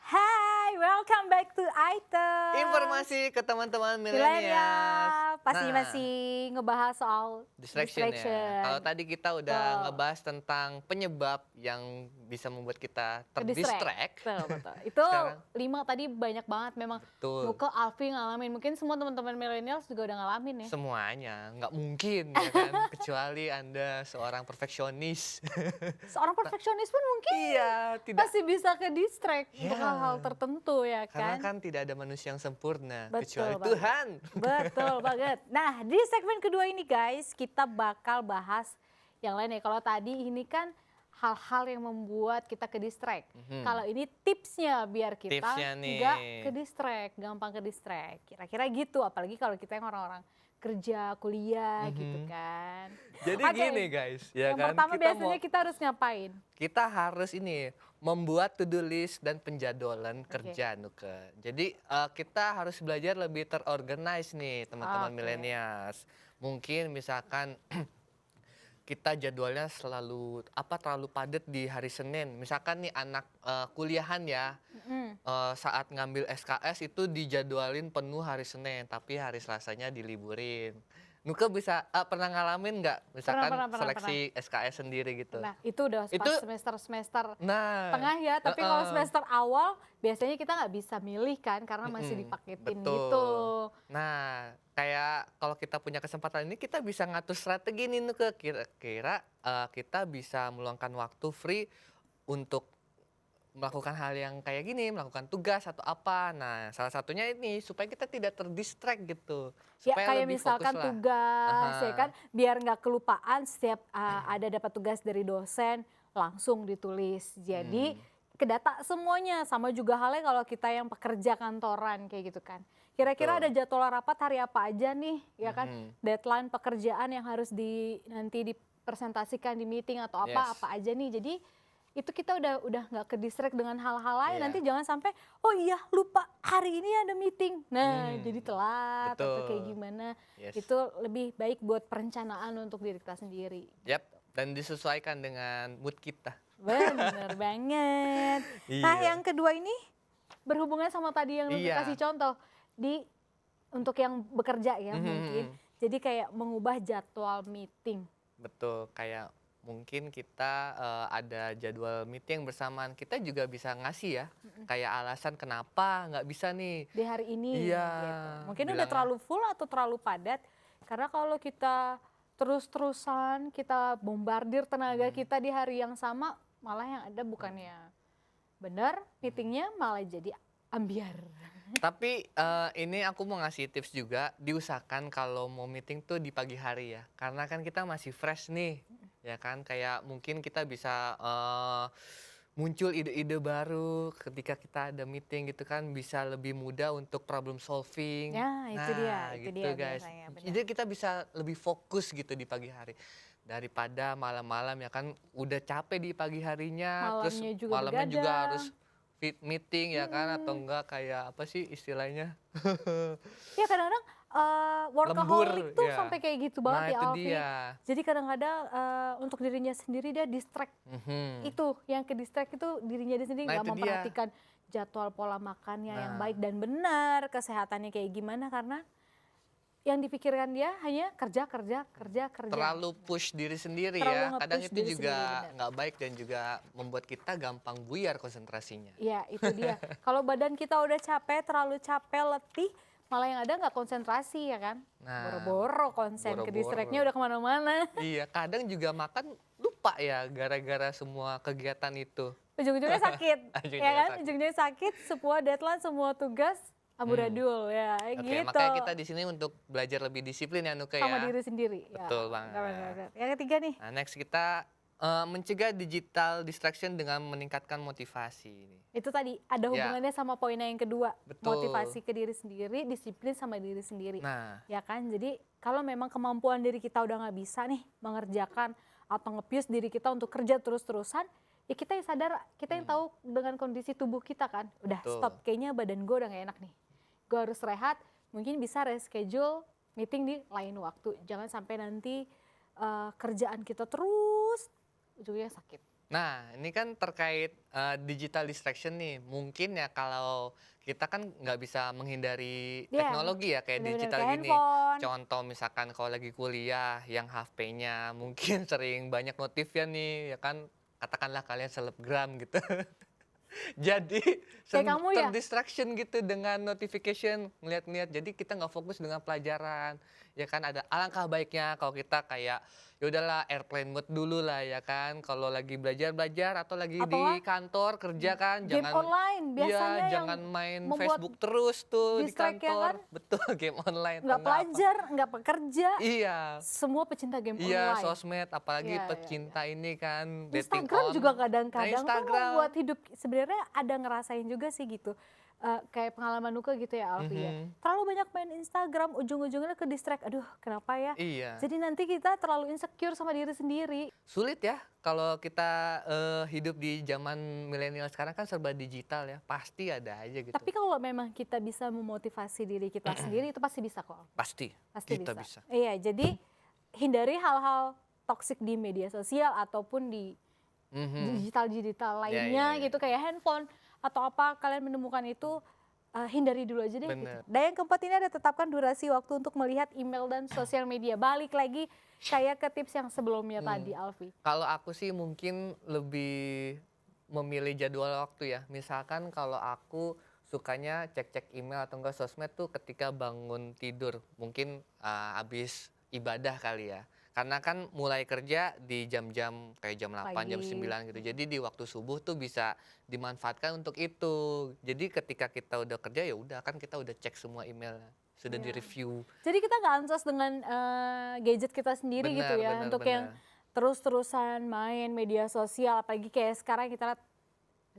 Hai, welcome back to Item. Informasi ke teman-teman Milenial. milenial. Pasti Nah, masih ngebahas soal distraction ya. Kalau tadi kita udah Betul. ngebahas tentang penyebab yang bisa membuat kita terdistract. Betul, betul. Itu Sekarang 5 tadi banyak banget memang. betul. Muka Alfi ngalamin. Mungkin semua teman-teman milenial juga udah ngalamin ya. Semuanya nggak mungkin ya kan, kecuali Anda seorang perfeksionis. Seorang perfeksionis pun mungkin Iya, tidak. pasti bisa ke distract untuk Ya. hal-hal tertentu ya Karena kan. kan tidak ada manusia yang sempurna Betul kecuali banget. Tuhan. Betul banget. Nah, di segmen kedua ini guys, kita bakal bahas yang lain ya. Kalau tadi ini kan hal-hal yang membuat kita ke distract. Kalau ini tipsnya biar kita Tipsnya nih. nggak ke distract, gampang ke distract. Kira-kira gitu, apalagi kalau kita yang orang-orang kerja, kuliah gitu kan. Jadi Oke, gini guys, ya yang kan pertama kita biasanya kita harus ngapain? kita harus ini membuat to-do list dan penjadwalan kerja Nuke. Jadi kita harus belajar lebih terorganize nih teman-teman Oke. milenials. Mungkin misalkan kita jadwalnya terlalu padat di hari Senin. Misalkan nih anak kuliahan ya, saat ngambil SKS itu dijadwalin penuh hari Senin, tapi hari Selasanya diliburin. Nuke bisa pernah ngalamin nggak misalkan Pernah. seleksi SKS sendiri gitu? Nah, itu udah pas Itu- semester Nah, tengah ya, tapi kalau semester awal biasanya kita nggak bisa milih kan karena masih dipaketin gitu. Nah, kayak kalau kita punya kesempatan ini kita bisa ngatur strategi nih Nuke. Kira-kira kita bisa meluangkan waktu free untuk melakukan hal yang kayak gini, melakukan tugas atau apa. Nah, salah satunya ini supaya kita tidak terdistract gitu. Ya Supaya kayak lebih misalkan fokus lah. tugas ya Aha. kan, biar nggak kelupaan setiap ada dapat tugas dari dosen langsung ditulis. Jadi kedata semuanya, sama juga halnya kalau kita yang pekerja kantoran kayak gitu kan. Kira-kira ada Betul. jadwal rapat hari apa aja nih ya kan, deadline pekerjaan yang harus nanti dipresentasikan di meeting atau apa Yes. aja nih. Jadi itu kita udah nggak ke distract dengan hal-hal lain. Iya. Nanti jangan sampai oh iya lupa hari ini ada meeting. Nah, jadi telat atau kayak Betul. gimana. Yes. Itu lebih baik buat perencanaan untuk diri kita sendiri. Yap, dan disesuaikan dengan mood kita. Bener banget. Nah, Iya. yang kedua ini berhubungan sama tadi yang lu Iya. kasih contoh untuk yang bekerja ya mungkin. Jadi kayak mengubah jadwal meeting. Betul, kayak mungkin kita ada jadwal meeting bersamaan, kita juga bisa ngasih ya, kayak alasan kenapa nggak bisa nih. Di hari ini Iya, gitu. Mungkin udah bilangnya. terlalu full atau terlalu padat. Karena kalau kita terus-terusan kita bombardir tenaga kita di hari yang sama, malah yang ada bukannya benar, meetingnya malah jadi ambiar. Tapi ini aku mau ngasih tips juga, diusahakan kalau mau meeting tuh di pagi hari ya, karena kan kita masih fresh nih, ya kan, kayak mungkin kita bisa muncul ide-ide baru ketika kita ada meeting gitu kan, bisa lebih mudah untuk problem solving. Ya, itu dia Gitu guys. biasanya, benar. Jadi kita bisa lebih fokus gitu di pagi hari daripada malam-malam ya kan, udah capek di pagi harinya, terus Malamnya juga malamnya juga begadang. harus fit meeting ya kan, atau enggak kayak apa sih istilahnya? Ya kadang-kadang workaholic Lembur, tuh ya. sampai kayak gitu Nah banget ya itu Alfi. dia. Jadi kadang-kadang untuk dirinya sendiri dia distract. Itu yang ke distract itu dirinya dia sendiri Nah, nggak itu dia. memperhatikan jadwal pola makannya yang Nah. baik dan benar, kesehatannya kayak gimana, karena yang dipikirkan dia hanya kerja. Terlalu push diri sendiri Terlalu ya, kadang nge-push itu diri juga sendiri, benar. nggak baik dan juga membuat kita gampang buyar konsentrasinya. Ya itu dia. Kalau badan kita udah capek, terlalu capek, letih, malah yang ada nggak konsentrasi ya kan. Nah, Boro-boro konsen, ke boro-boro. distract-nya udah kemana-mana. Iya, kadang juga makan lupa ya gara-gara semua kegiatan itu. Ujung-ujungnya sakit, Ujung-ujungnya ya kan? sakit. Ujung-ujungnya sakit, semua deadline, semua tugas amburadul ya, Oke, gitu. makanya kita di sini untuk belajar lebih disiplin ya Nuke Sama ya. diri sendiri. Betul ya. banget. Benar. Yang ketiga nih, Nah, next kita mencegah digital distraction dengan meningkatkan motivasi. itu tadi ada Ya. hubungannya sama poinnya yang kedua, Betul. motivasi ke diri sendiri, disiplin sama diri sendiri. Nah, Ya kan, jadi kalau memang kemampuan diri kita udah nggak bisa nih mengerjakan atau nge-push diri kita untuk kerja terus-terusan, ya kita yang sadar, kita yang tahu dengan kondisi tubuh kita kan, udah Betul. stop, kayaknya badan gue udah gak enak nih, gue harus rehat, mungkin bisa reschedule meeting di lain waktu. Jangan sampai nanti kerjaan kita terus ujungnya sakit. Nah, ini kan terkait digital distraction nih. Mungkin ya kalau kita kan nggak bisa menghindari Iya, teknologi ya kayak bener-bener digital kayak gini. handphone. Contoh misalkan kalau lagi kuliah yang HP-nya mungkin sering banyak notifnya nih, ya kan katakanlah kalian selebgram gitu. Jadi Kayak kamu ya? terdistraction gitu dengan notification ngeliat-ngeliat. Jadi kita nggak fokus dengan pelajaran. Ya kan ada alangkah baiknya kalau kita kayak ya udahlah airplane mode dulu lah ya kan. Kalau lagi belajar atau lagi Atau di kantor kerja kan game online biasanya iya yang jangan main membuat Facebook terus tuh di distract ya kan? kantor. Betul, game online atau Nggak nggak apa. pelajar, nggak pekerja, Iya. semua pecinta game Iya, online. sosmed apalagi Iya, iya, pecinta ini kan dating Instagram on. juga Nah, kadang-kadang tuh Instagram. membuat hidup sebenarnya ada ngerasain juga sih gitu. Kayak pengalaman Nuka gitu ya Alfi ya. Mhm. Terlalu banyak main Instagram ujung-ujungnya ke distract. Aduh, kenapa ya? Iya. Jadi nanti kita terlalu insecure sama diri sendiri. Sulit ya kalau kita hidup di zaman milenial sekarang kan serba digital ya. Pasti ada aja gitu. Tapi kalau memang kita bisa memotivasi diri kita sendiri itu pasti bisa kok. Pasti Pasti kita bisa. Iya, jadi hindari hal-hal toksik di media sosial ataupun di Mhm. digital Ya, lainnya ya, ya. gitu kayak handphone atau apa kalian menemukan itu hindari dulu aja deh gitu. Bener. Dan yang keempat ini ada tetapkan durasi waktu untuk melihat email dan sosial media. Balik lagi kayak ke tips yang sebelumnya tadi Alfi. Kalau aku sih mungkin lebih memilih jadwal waktu ya. Misalkan kalau aku sukanya cek-cek email atau enggak sosmed tuh ketika bangun tidur. Mungkin habis ibadah kali ya. Karena kan mulai kerja di jam-jam kayak jam 8, jam Pagi. 9 gitu. Jadi di waktu subuh tuh bisa dimanfaatkan untuk itu. Jadi ketika kita udah kerja ya udah kan kita udah cek semua email, sudah Iya. di-review. Jadi kita nggak ansos dengan gadget kita sendiri gitu ya Benar, untuk yang benar. terus-terusan main media sosial apalagi kayak sekarang kita lihat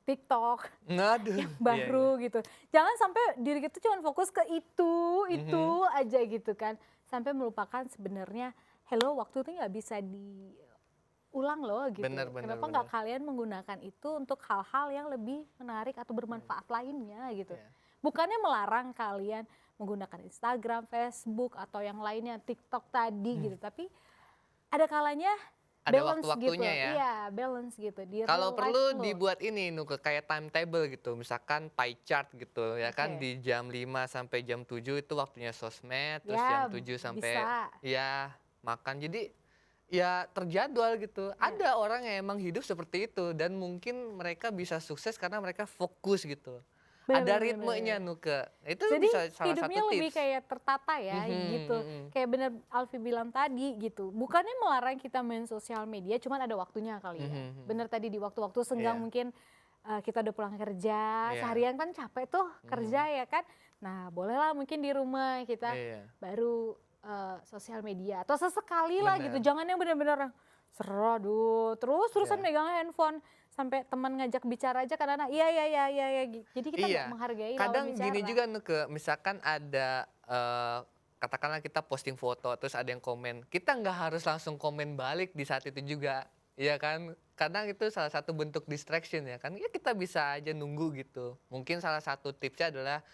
TikTok Aduh. yang baru gitu. Jangan sampai diri kita cuma fokus ke itu aja gitu kan. Sampai melupakan sebenarnya hello waktu itu nggak bisa diulang loh gitu. Benar, benar, Kenapa nggak kalian menggunakan itu untuk hal-hal yang lebih menarik atau bermanfaat lainnya gitu. Iya. Bukannya melarang kalian menggunakan Instagram, Facebook atau yang lainnya, TikTok tadi gitu. Tapi ada kalanya Ada balance gitu. waktu-waktunya ya. Iya, balance gitu. Di Kalau real perlu life lo. dibuat ini Nuke kayak timetable gitu. Misalkan pie chart gitu ya kan Oke. di jam 5 sampai jam 7 itu waktunya sosmed, terus Ya, jam 7 sampai bisa. ya makan. Jadi ya terjadwal gitu. Ya. Ada orang yang emang hidup seperti itu dan mungkin mereka bisa sukses karena mereka fokus gitu. Bener, Ada bener, ritmenya bener. Nuke. Itu Jadi bisa salah satu hidupnya lebih tips. kayak tertata ya Mhm, gitu. mhm. Kayak bener Alfi bilang tadi gitu. Bukannya melarang kita main sosial media, cuman ada waktunya kali ya. Mhm. Bener tadi di waktu-waktu senggang Iya. mungkin kita udah pulang kerja, Iya. seharian kan capek tuh kerja ya kan. Nah bolehlah mungkin di rumah kita Iya. baru sosial media atau sesekali lah Bener. gitu. Jangan yang bener-bener aduh terus-terusan Iya. megang handphone sampai teman ngajak bicara aja kadang-kadang iya. Jadi kita nggak Iya, menghargai lawan kadang bicara. gini juga Nuke, misalkan ada katakanlah kita posting foto terus ada yang komen, kita nggak harus langsung komen balik di saat itu juga, ya kan? Kadang itu salah satu bentuk distraction ya kan? Ya kita bisa aja nunggu gitu. Mungkin salah satu tipsnya adalah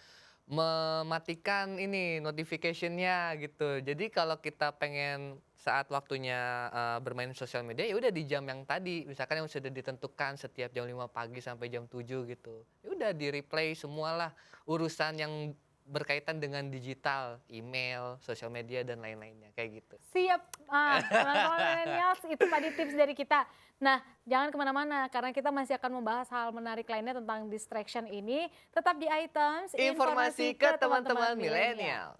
mematikan ini notification-nya gitu. Jadi kalau kita pengen saat waktunya bermain sosial media ya udah di jam yang tadi, misalkan yang sudah ditentukan setiap jam 5 pagi sampai jam 7 gitu. Ya udah di-replay semualah urusan yang berkaitan dengan digital, email, sosial media dan lain-lainnya kayak gitu. Siap, teman-teman millennials itu tadi tips dari kita. Nah, jangan kemana-mana karena kita masih akan membahas hal menarik lainnya tentang distraction ini. Tetap di Items, Informasi ke teman-teman milenial.